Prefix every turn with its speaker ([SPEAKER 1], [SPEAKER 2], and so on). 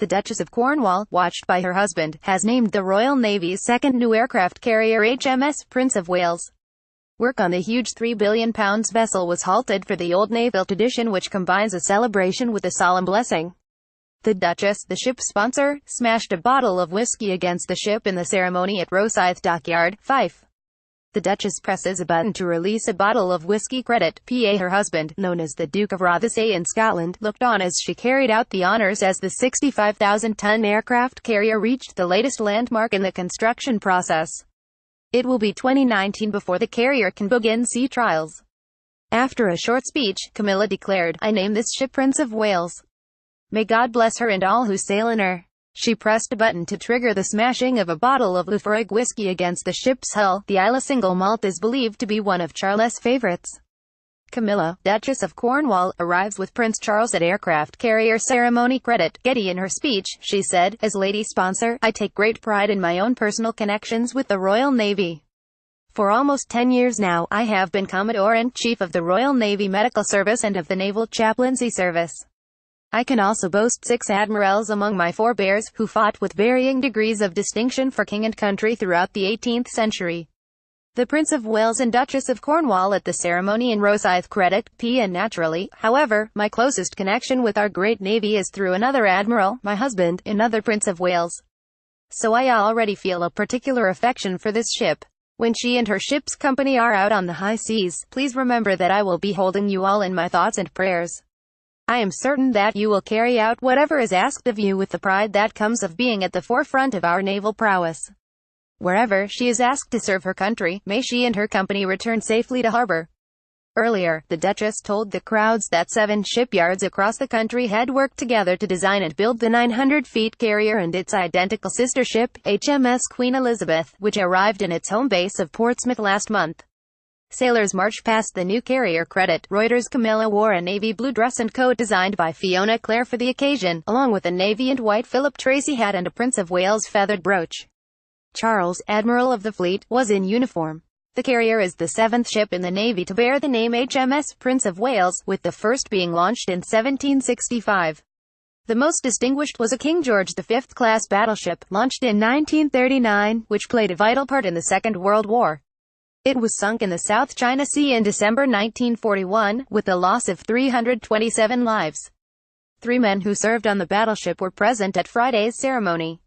[SPEAKER 1] The Duchess of Cornwall, watched by her husband, has named the Royal Navy's second new aircraft carrier HMS Prince of Wales. Work on the huge £3 billion vessel was halted for the old naval tradition which combines a celebration with a solemn blessing. The Duchess, the ship's sponsor, smashed a bottle of whiskey against the ship in the ceremony at Rosyth Dockyard, Fife. The Duchess presses a button to release a bottle of whiskey. Credit, PA. Her husband, known as the Duke of Rothesay in Scotland, looked on as she carried out the honours as the 65,000-ton aircraft carrier reached the latest landmark in the construction process. It will be 2019 before the carrier can begin sea trials. After a short speech, Camilla declared, "I name this ship Prince of Wales. May God bless her and all who sail in her." She pressed a button to trigger the smashing of a bottle of Laphroaig whiskey against the ship's hull. The Islay single malt is believed to be one of Charles' favourites. Camilla, Duchess of Cornwall, arrives with Prince Charles at aircraft carrier ceremony. Credit, Getty. In her speech, she said, "As lady sponsor, I take great pride in my own personal connections with the Royal Navy. For almost 10 years now, I have been Commodore and Chief of the Royal Navy Medical Service and of the Naval Chaplaincy Service. I can also boast 6 admirals among my forebears, who fought with varying degrees of distinction for king and country throughout the 18th century. The Prince of Wales and Duchess of Cornwall at the ceremony in Rosyth. Credit, P. And naturally, however, my closest connection with our great navy is through another admiral, my husband, another Prince of Wales. So I already feel a particular affection for this ship. When she and her ship's company are out on the high seas, please remember that I will be holding you all in my thoughts and prayers. I am certain that you will carry out whatever is asked of you with the pride that comes of being at the forefront of our naval prowess. Wherever she is asked to serve her country, may she and her company return safely to harbor." Earlier, the Duchess told the crowds that 7 shipyards across the country had worked together to design and build the 900-feet carrier and its identical sister ship, HMS Queen Elizabeth, which arrived in its home base of Portsmouth last month. Sailors marched past the new carrier. Credit, Reuters. Camilla wore a navy blue dress and coat designed by Fiona Clare for the occasion, along with a navy and white Philip Tracy hat and a Prince of Wales feathered brooch. Charles, Admiral of the Fleet, was in uniform. The carrier is the 7th ship in the Navy to bear the name HMS Prince of Wales, with the first being launched in 1765. The most distinguished was a King George V-class battleship, launched in 1939, which played a vital part in the Second World War. It was sunk in the South China Sea in December 1941, with the loss of 327 lives. 3 men who served on the battleship were present at Friday's ceremony.